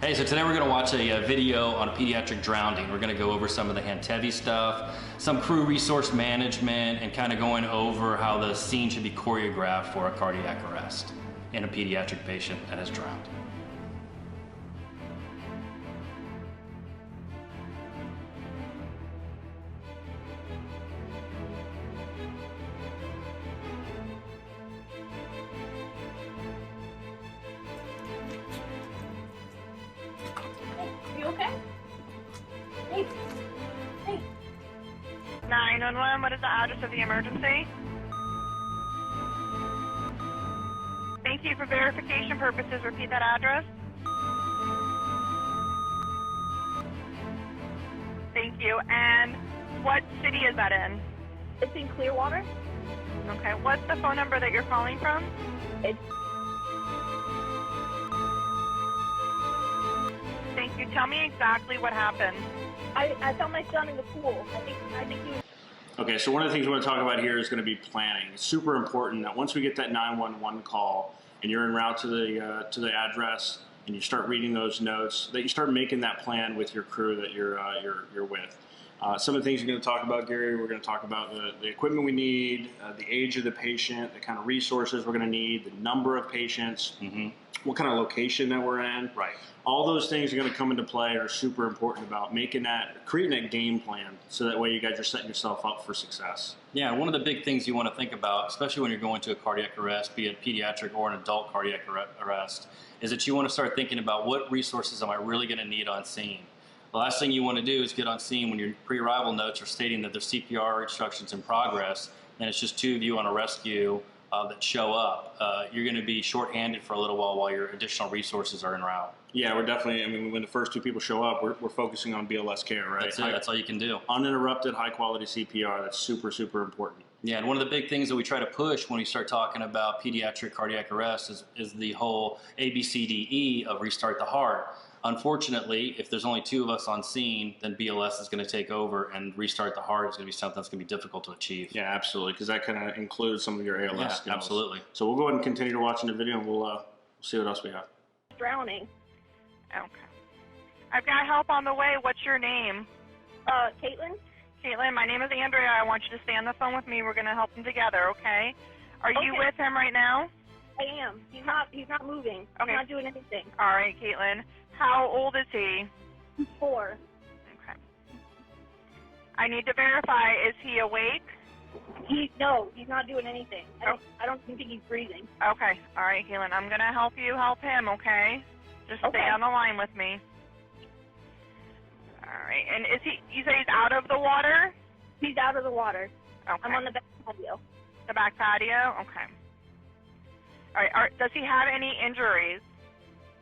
Hey, so today we're going to watch a video on pediatric drowning. We're going to go over some of the hand-heavy stuff, some crew resource management, and kind of going over how the scene should be choreographed for a cardiac arrest in a pediatric patient that has drowned. You okay? Hey. Hey. 911, what is the address of the emergency? Thank you. For verification purposes, repeat that address. Thank you. And what city is that in? It's in Clearwater. Okay. What's the phone number that you're calling from? Thank you. Tell me exactly what happened. I found my son in the pool. I think he was... Okay, so one of the things we want to talk about here is going to be planning. It's super important that once we get that 911 call and you're en route to the address and you start reading those notes, that you start making that plan with your crew that you're with. Some of the things you're going to talk about, Gary, we're going to talk about the equipment we need, the age of the patient, the kind of resources we're going to need, the number of patients, what kind of location that we're in. Right. All those things are going to come into play and are super important about creating that game plan so that way you guys are setting yourself up for success. Yeah, one of the big things you want to think about, especially when you're going to a cardiac arrest, be it pediatric or an adult cardiac arrest, is that you want to start thinking about what resources am I really going to need on scene. The last thing you want to do is get on scene when your pre-arrival notes are stating that there's CPR instructions in progress, and it's just two of you on a rescue that show up. You're going to be shorthanded for a little while your additional resources are en route. Yeah, we're definitely, I mean, when the first two people show up, we're focusing on BLS care, right? That's it. That's all you can do. Uninterrupted, high-quality CPR, that's super, super important. Yeah, and one of the big things that we try to push when we start talking about pediatric cardiac arrest is the whole ABCDE of restart the heart. Unfortunately, if there's only two of us on scene, then BLS is going to take over, and restart the heart is going to be something that's going to be difficult to achieve. Yeah, absolutely, because that kind of includes some of your ALS skills. Absolutely. So we'll go ahead and continue to watching the video, and we'll see what else we have. drowning. Okay. I've got help on the way. What's your name? Caitlin? Caitlin, my name is Andrea. I want you to stay on the phone with me. We're going to help him together, okay? Are you with him right now? I am. He's not moving. Okay. He's not doing anything. All right, Caitlin. How old is he? He's 4. Okay. I need to verify, is he awake? No, he's not doing anything. I don't think he's breathing. Okay. All right, Caitlin. I'm going to help you help him, okay? Just stay on the line with me. All right. And is you say he's out of the water? He's out of the water. Okay. I'm on the back patio. The back patio? Okay. All right. Does he have any injuries?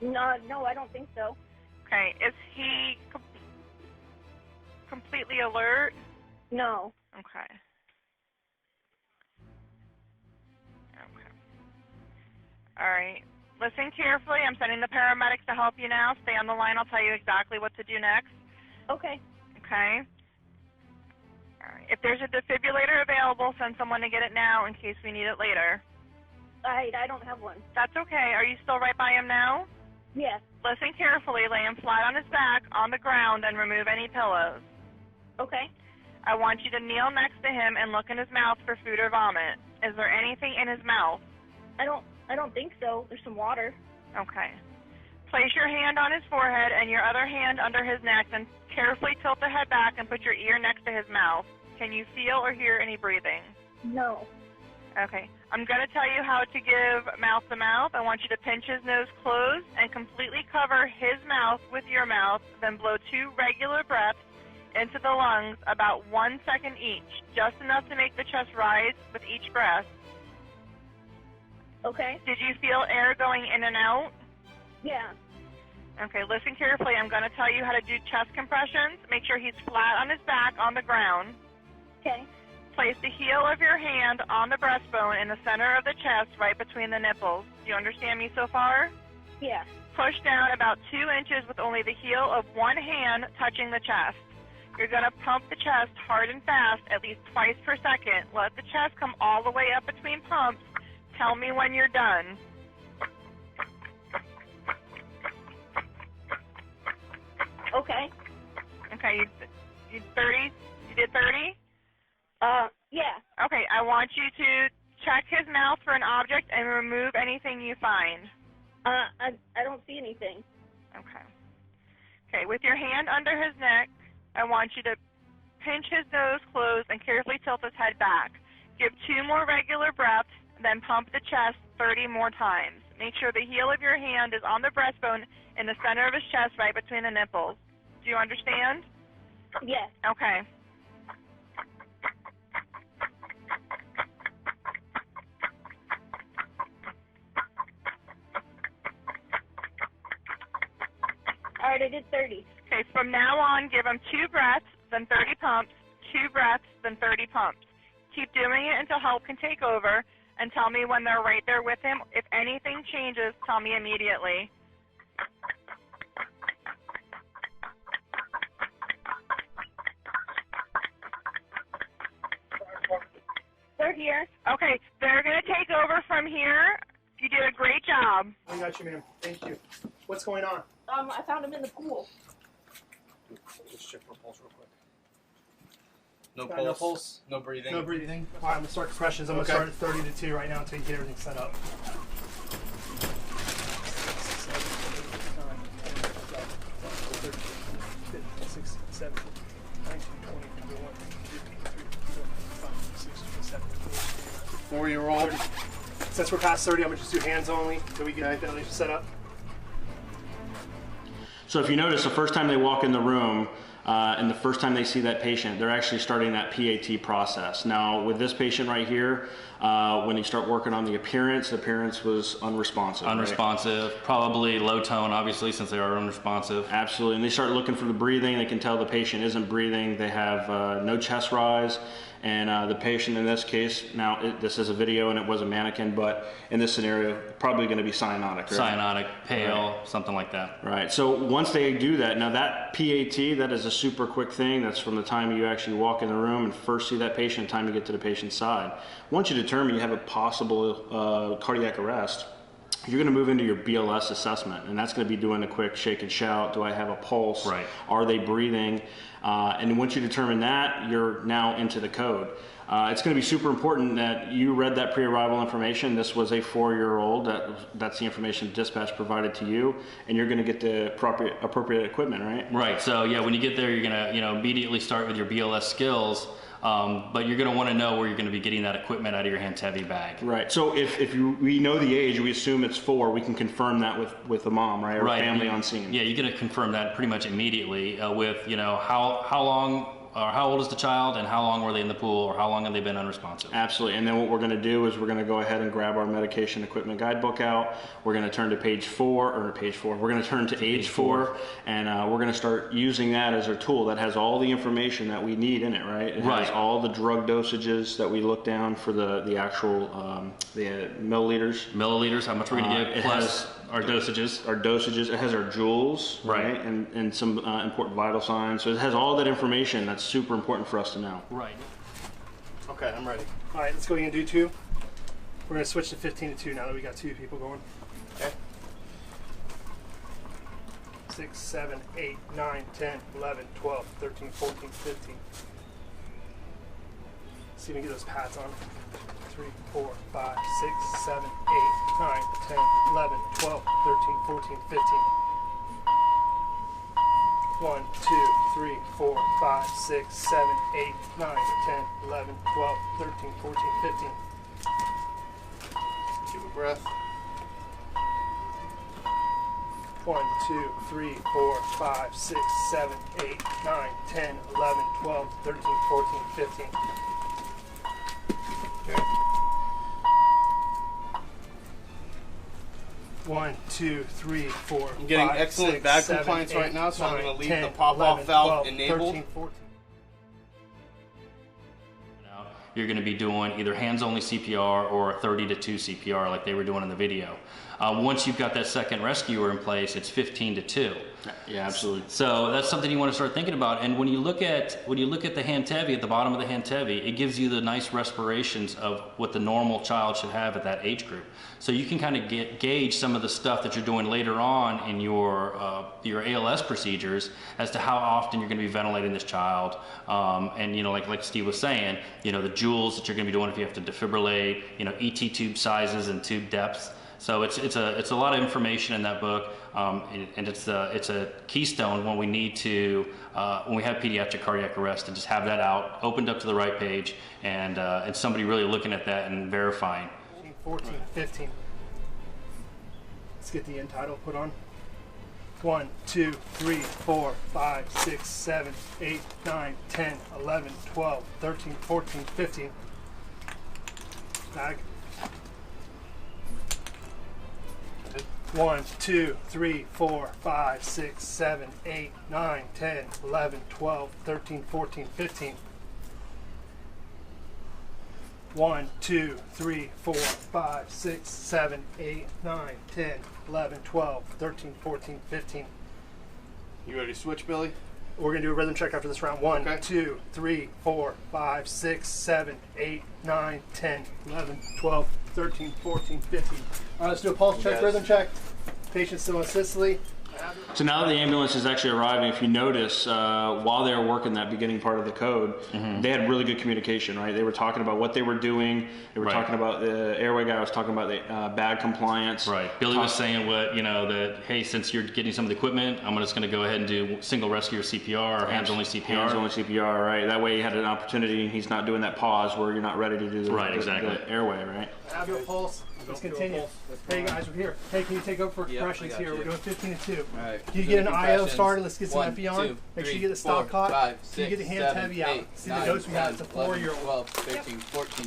No, I don't think so. Okay. Is he completely alert? No. Okay. Okay. All right. Listen carefully. I'm sending the paramedics to help you now. Stay on the line. I'll tell you exactly what to do next. Okay. Okay? All right. If there's a defibrillator available, send someone to get it now in case we need it later. I don't have one. That's okay. Are you still right by him now? Yes. Listen carefully. Lay him flat on his back on the ground and remove any pillows. Okay. I want you to kneel next to him and look in his mouth for food or vomit. Is there anything in his mouth? I don't think so. There's some water. Okay. Place your hand on his forehead and your other hand under his neck, and carefully tilt the head back and put your ear next to his mouth. Can you feel or hear any breathing? No. Okay. I'm going to tell you how to give mouth-to-mouth. I want you to pinch his nose closed and completely cover his mouth with your mouth, then blow 2 regular breaths into the lungs, about 1 second each, just enough to make the chest rise with each breath. Okay. Did you feel air going in and out? Yeah. Okay, listen carefully. I'm going to tell you how to do chest compressions. Make sure he's flat on his back on the ground. Okay. Place the heel of your hand on the breastbone in the center of the chest, right between the nipples. Do you understand me so far? Yeah. Push down about 2 inches with only the heel of one hand touching the chest. You're going to pump the chest hard and fast, at least twice per second. Let the chest come all the way up between pumps. Tell me when you're done. Okay. Okay, you 30? You did 30? Yeah. Okay, I want you to check his mouth for an object and remove anything you find. I don't see anything. Okay. Okay, with your hand under his neck, I want you to pinch his nose closed and carefully tilt his head back. Give 2 more regular breaths, then pump the chest 30 more times. Make sure the heel of your hand is on the breastbone in the center of his chest, right between the nipples. Do you understand? Yes. Okay. All right, I did 30. Okay, from now on, give him 2 breaths, then 30 pumps, 2 breaths, then 30 pumps. Keep doing it until help can take over, and tell me when they're right there with him. If anything changes, tell me immediately. They're here. Okay, they're going to take over from here. You did a great job. I got you, ma'am. Thank you. What's going on? I found him in the pool. Let's check for pulse real quick. No Got pulse, no pulse? no breathing. No breathing. All right, I'm gonna start compressions. I'm gonna start at 30 to 2 right now until you get everything set up. 6, 7, 19, 20, 21, 23, 24, 25, 6, 7, 8, 9, 4-year-old. 30. Since we're past 30, I'm gonna just do hands only until we get ventilation set up. So if you notice, the first time they walk in the room and the first time they see that patient, they're actually starting that PAT process. Now, with this patient right here, when you start working on the appearance was unresponsive. Unresponsive, probably low tone, obviously, since they are unresponsive. Absolutely, and they start looking for the breathing. They can tell the patient isn't breathing. They have no chest rise. And the patient in this case, now this is a video and it was a mannequin, but in this scenario, probably going to be cyanotic, right? Cyanotic, pale, something like that. Right, so once they do that, now that PAT, that is a super quick thing. That's from the time you actually walk in the room and first see that patient, the time you get to the patient's side. Once you determine you have a possible cardiac arrest, you're going to move into your BLS assessment, and that's going to be doing a quick shake and shout. Do I have a pulse? Right. Are they breathing? And once you determine that, you're now into the code. It's going to be super important that you read that pre-arrival information. This was a 4-year-old. That's the information dispatch provided to you, and you're going to get the appropriate equipment, right? Right. So yeah, when you get there, you're going to immediately start with your BLS skills. But you're going to want to know where you're going to be getting that equipment out of your hands heavy bag. Right. So if we know the age, we assume it's 4. We can confirm that with the mom, right, or right. family on scene. Yeah, you're going to confirm that pretty much immediately with how long or how old is the child and how long were they in the pool or how long have they been unresponsive. Absolutely. And then what we're going to do is we're going to go ahead and grab our medication equipment guidebook out. We're going to turn to page 4. We're going to turn to age 4, and we're going to start using that as our tool that has all the information that we need in it, right? It has all the drug dosages that we look down for the actual the milliliters. Milliliters, how much we're going to give, plus our dosages. Our dosages. It has our joules, right? And some important vital signs. So it has all that information that's super important for us to know. Right. Okay, I'm ready. All right, let's go ahead and do 2. We're gonna switch to 15 to 2 now that we got 2 people going. Okay. 6, 7, 8, 9, 10, 11, 12, 13, 14, 15. See if we can get those pads on. 3, 4, 5, 6, 7, 8, 9, 10, 11, 12, 13, 14, 15. 1, 2, 3, 4, 5, 6, 7, 8, 9, 10, 11, 12, 13, 14, 15. Keep a breath. 1, 2, 3, 4, 5, 6, 7, 8, 9, 10, 11, 12, 13, 14, 15. Okay. 1, 2, 3, 4, I'm getting 5, excellent 6, bag 7, compliance 8, right now, so I'm 9, going to leave 10, the pop-off 11, valve 12, enabled. 13, 14. You're going to be doing either hands-only CPR or 30 to 2 CPR like they were doing in the video. Once you've got that second rescuer in place, it's 15 to 2. Yeah, absolutely. So that's something you want to start thinking about. And when you look at the Hantevi, at the bottom of the Hantevi, it gives you the nice respirations of what the normal child should have at that age group. So you can kind of gauge some of the stuff that you're doing later on in your ALS procedures as to how often you're going to be ventilating this child. And like Steve was saying, the joules that you're going to be doing if you have to defibrillate, ET tube sizes and tube depths. So it's a lot of information in that book, and it's a keystone when we need to when we have pediatric cardiac arrest, to just have that out, opened up to the right page, and somebody really looking at that and verifying. 14, 15. Let's get the end title put on. 1, 2, 3, 4, 5, 6, 7, 8, 9, 10, 11, 12, 13, 14, 15. Bag. 1, 2, 3, 4, 5, 6, 7, 8, 9, 10, 11, 12, 13, 14, 15. 1, 2, 3, 4, 5, 6, 7, 8, 9, 10, 11, 12, 13, 14, 15. You ready to switch, Billy? We're going to do a rhythm check after this round. 1, Okay. 2, 3, 4, 5, 6, 7, 8, 9, 10, 11, 12, 13, 14, 15. All right, let's do a pulse check, Yes. rhythm check. Patient still in Sicily. So now that the ambulance is actually arriving, if you notice, while they were working that beginning part of the code, they had really good communication, right? They were talking about what they were doing. They were Right. talking about, the airway guy was talking about the bag compliance. Right. Billy was saying that, hey, since you're getting some of the equipment, I'm just going to go ahead and do single rescue or CPR or hands-only CPR. Hands-only CPR, right? That way he had an opportunity. He's not doing that pause where you're not ready to do the, Right, exactly. the airway, right? Have your pulse. Let's continue. Hey guys, we're here. Hey, can you take over for compressions I got here? you. We're doing 15 and 2. All right. Can you get an IO Compressions. started? Let's get some 1, epi on. 2, Make sure you 3, get the stop 4, caught. 5, Can you get the 6, hands 7, heavy out? 8, See the 9, dose we got? 10, It's a 11, 4-year-old. 12, 13, 14,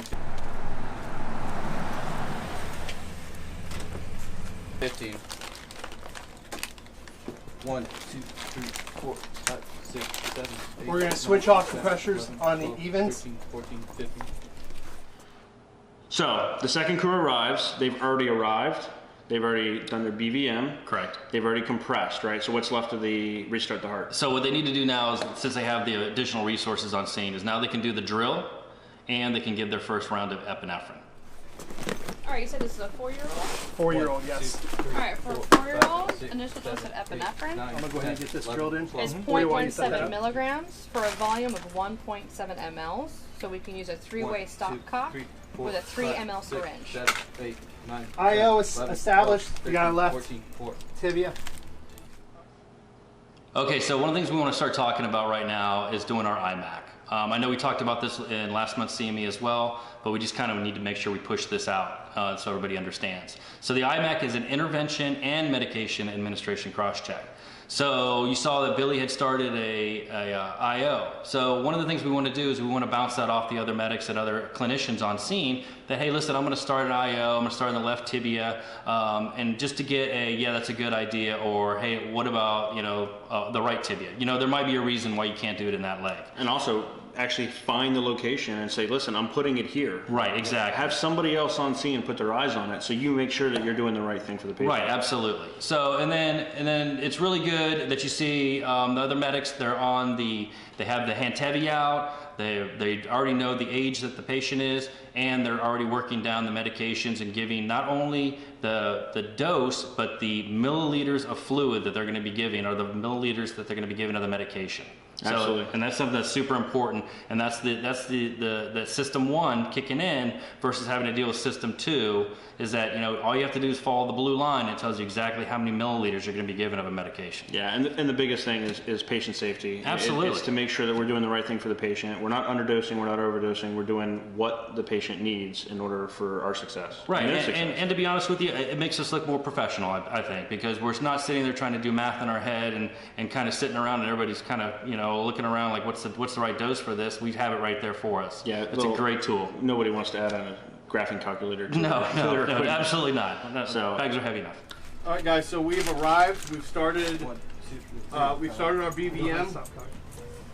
15. 1, 2, 3, 4, 5, 6, 7, 8. We're gonna switch off the 10, pressures 11, on the 12, evens. 13, 14, 15. So the second crew arrives. They've already arrived. They've already done their BVM. Correct. They've already compressed, right? So what's left of the restart the heart? So what they need to do now is, since they have the additional resources on scene, is now they can do the drill, and they can give their first round of epinephrine. All right, you said this is a 4-year-old? 4-year-old, yes. All right, for a 4-year-old, initial dose of epinephrine I'm gonna go ahead and get this drilled in. is Where do you want to set that 0.17 up? milligrams for a volume of 1.7 mLs. So we can use a 3-way stopcock with a 3 ml syringe. 7, 8, 9, IO 10, is 11, established. 12, We got a 13, left 14, 4. tibia. Okay, so one of the things we want to start talking about right now is doing our IMAC. I know we talked about this in last month's CME as well, but we just kind of need to make sure we push this out so everybody understands. So the IMAC is an intervention and medication administration cross-check. So you saw that Billy had started a IO. So one of the things we want to do is we want to bounce that off the other medics and other clinicians on scene that, hey, listen, I'm going to start an IO, I'm going to start in the left tibia, and just to get a, yeah, that's a good idea, or hey, what about, the right tibia? There might be a reason why you can't do it in that leg. And also actually find the location and say, listen, I'm putting it here. Right, exactly. Have somebody else on scene put their eyes on it so you make sure that you're doing the right thing for the patient. Right, absolutely. So, and then it's really good that you see the other medics, they have the Hantevi out, they already know the age that the patient is, and they're already working down the medications and giving not only the dose, but the milliliters of fluid that they're going to be giving, or the milliliters that they're going to be giving of the medication. Absolutely. So, and that's something that's super important, and that's the system 1 kicking in versus having to deal with system 2, is that all you have to do is follow the blue line. It tells you exactly how many milliliters you're going to be given of a medication. Yeah, and the biggest thing is patient safety. Absolutely. It's to make sure that we're doing the right thing for the patient. We're not underdosing, we're not overdosing, we're doing what the patient needs in order for our success. Right, their success. and to be honest with you, it makes us look more professional, I think, because we're not sitting there trying to do math in our head and kind of sitting around and everybody's kind of, looking around like, what's the right dose for this? We have it right there for us. Yeah, it's a great tool. Nobody wants to add on a graphing calculator to No, their equipment. absolutely not. No, So- bags are heavy enough. All right, guys. So we've arrived. We've started. We've started our BVM.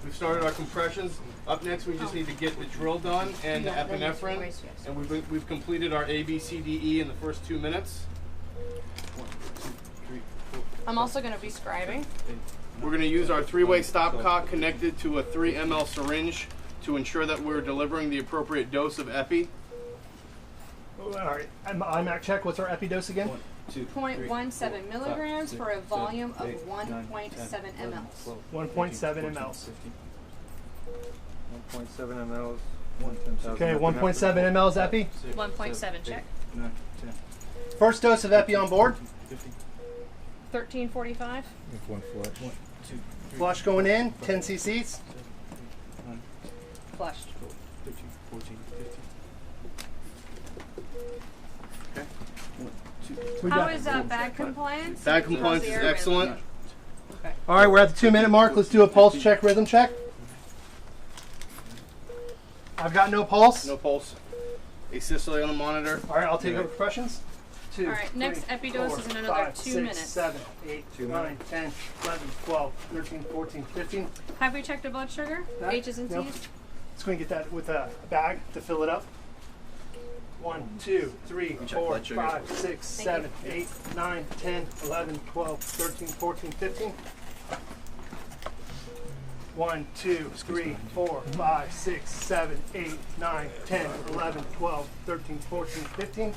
We've started our compressions. Up next, we just need to get the drill done and the epinephrine. And we've completed our A, B, C, D, E in the first 2 minutes. 1, 2, 3, 4, I'm also going to be scribing. We're going to use our 3-way stopcock connected to a 3 ml syringe to ensure that we're delivering the appropriate dose of epi. All right, IMAC check. What's our epi dose again? 0.17 milligrams for a volume of 1.7 mLs. 1.7 mLs. 1.7 mLs. Okay, 1.7 mLs epi. 1.7 check. 9, 10, First dose of epi on board. 1345. One flush. 1, 2, 3, Flush going in, 10 cc's. 9, Flushed. 13, 14, 15. Okay. 1, 2, We How got is bag compliance? Bag compliance is excellent. Okay. All right, we're at the 2-minute mark. Let's do a pulse check, rhythm check. I've got no pulse. No pulse. Asystole on the monitor. All right, I'll take over questions. 2, All right, next 3, epidose 4, is in another 5, 2 6, minutes. 7, 8, 9, 10, 11, 12, 13, 14, 15. Have we checked the blood sugar? That? H's and No. T's? Let's go and get that with a bag to fill it up. 1, 2, 3, 4, 5, 6, 7, 8, 9, 10, 11, 12, 13, 14, 15. 1, 2, 3, 4, 5, 6, 7, 8, 9, 10, 11, 12, 13, 14, 15.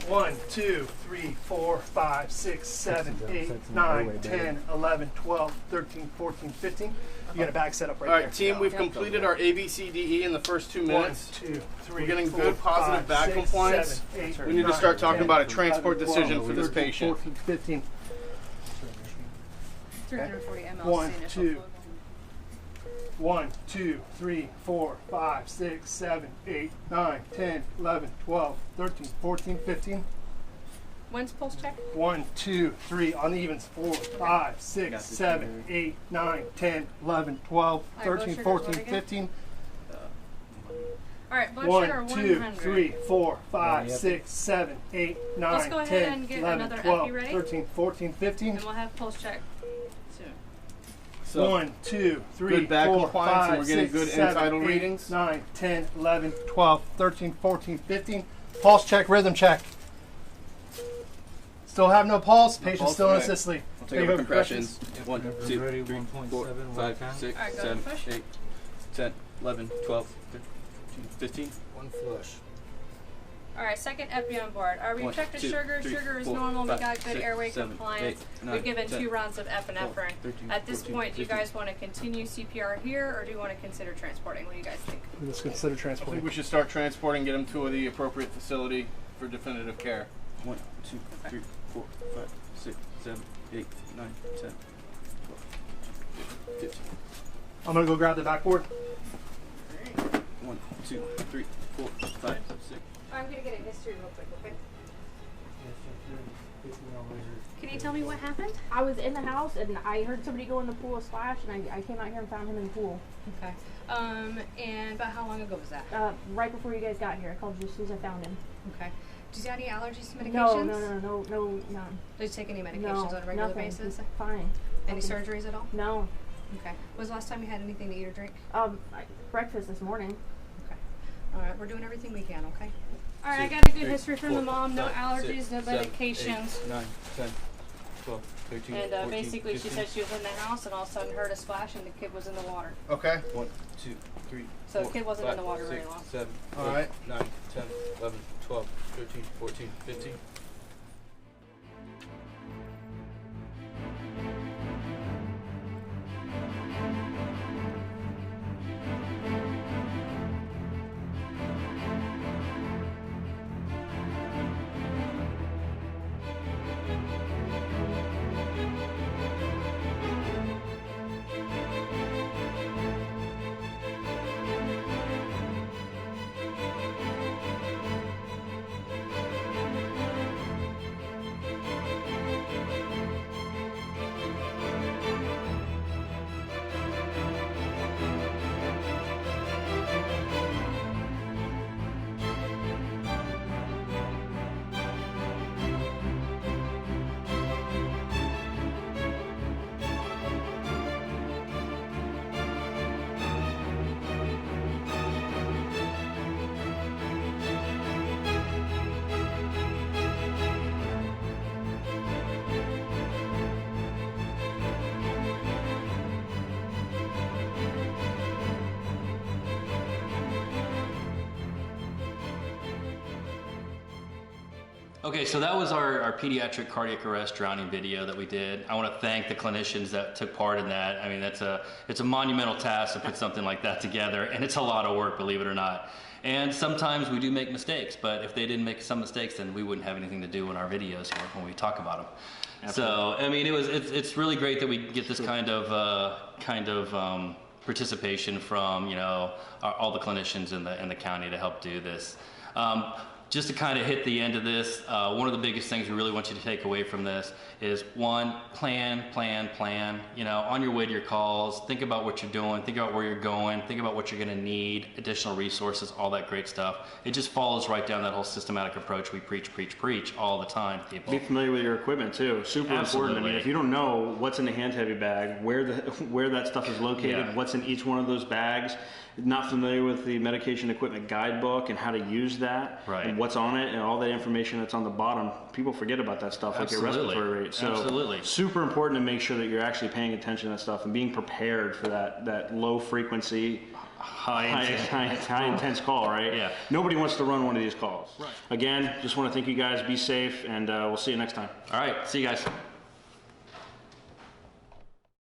1, 2, 3, 4, 5, 6, 7, 8, 9, 10, 11, 12, 13, 14, 15. You got a bag set up right All there. right, team, we've completed our ABCDE in the first 2 1, minutes. 2, 3, We're getting 4, good positive 5, bag 6, compliance. 7, 8, We need to 9, start talking 10, about a transport 11, decision 12, for this 13, patient. 14, 15. 340 mLs. 1, the initial 2, fluid. 1, 2, 3, 4, 5, 6, 7, 8, 9, 10, 11, 12, 13, 14, 15. When's pulse check? 1, 2, 3 on the evens. 4, 5, 6, 7, 8, 9, 10, 11, 12, right, blood 13, sugar 14, load again. 15. All right, blood sugar 1, 2, 100. 3, 4, 5, 6, 7, 8, 9, Let's go ahead 10, and get 11, another 12, epi ready. 13, 14, 15. And we'll have pulse check soon. So, 1, 2, 3, good bag 4, compliance, 5, and we're getting 6, good 7, end-tidal 8, readings. 9, 10, 11, 12, 13, 14, 15. Pulse check, rhythm check. Still have no pulse. Patient's pulse, still in a okay. assist. I'll take over compressions. 1, 2, Ready, 3, 1.7, 4, 5, 6, Alright, go 7, ahead, push. 8, 10, 11, 12, 13, 15. One flush. All right, second epi on board. We 1, checked the 2, sugar. 3, Sugar is 4, normal. 5, We got good 6, airway 7, compliance. 8, 9, We've given 10, 2 rounds of epinephrine. 12, 13, At this 14, point, do you 15. guys want to continue CPR here, or do you want to consider transporting? What do you guys think? Let's consider I think transporting. we should start transporting, get them to the appropriate facility for definitive care. 1, 2, 3, 4, 5, 6, 7, 8, 9, 10, 12, 15. I'm going to go grab the backboard. 1, 2, 3, 4, 5, 6. I'm going to get a history real quick, okay? Can you tell me what happened? I was in the house and I heard somebody go in the pool splash, and I came out here and found him in the pool. Okay. And about how long ago was that? Right before you guys got here. I called you as soon as I found him. Okay. Does he have any allergies to medications? No, none. Does he take any medications No, on a regular nothing. basis? He's fine. Any Nothing. surgeries at all? No. Okay. When was the last time you had anything to eat or drink? Breakfast this morning. Okay. All right. We're doing everything we can, okay? All right. I 6, got a good 3, history from the 4, mom. No 5, allergies, 6, no 7, medications. 8, 9, 10, 12, 13, And 14, basically, 15. she said she was in the house and all of a sudden heard a splash and the kid was in the water. Okay. 1, 2, 3, So the 4, kid wasn't in 5, the water very 6, long. 7, All 8, right. 9, 10, 11, 12, 13, 14, 15. Okay, so that was our pediatric cardiac arrest drowning video that we did. I want to thank the clinicians that took part in that. I mean, it's a monumental task to put something like that together, and it's a lot of work, believe it or not. And sometimes we do make mistakes, but if they didn't make some mistakes, then we wouldn't have anything to do in our videos here when we talk about them. Absolutely. So, I mean, it's really great that we get this kind of participation from, you know, all the clinicians in the county to help do this. Just to kind of hit the end of this, one of the biggest things we really want you to take away from this is, one, plan. You know, on your way to your calls, think about what you're doing, think about where you're going, think about what you're going to need, additional resources, all that great stuff. It just follows right down that whole systematic approach we preach all the time to people. Be familiar with your equipment too. Super important. I mean, if you don't know what's in the hand heavy bag, where that stuff is located, what's in each one of those bags, not familiar with the medication equipment guidebook and how to use that, and what's on it and all that information that's on the bottom, people forget about that stuff, like your respiratory rate. So super important to make sure that you're actually paying attention to that stuff and being prepared for that low frequency, high intense call, right? Yeah. Nobody wants to run one of these calls. Right. Again, just want to thank you guys. Be safe, and we'll see you next time. All right. See you guys.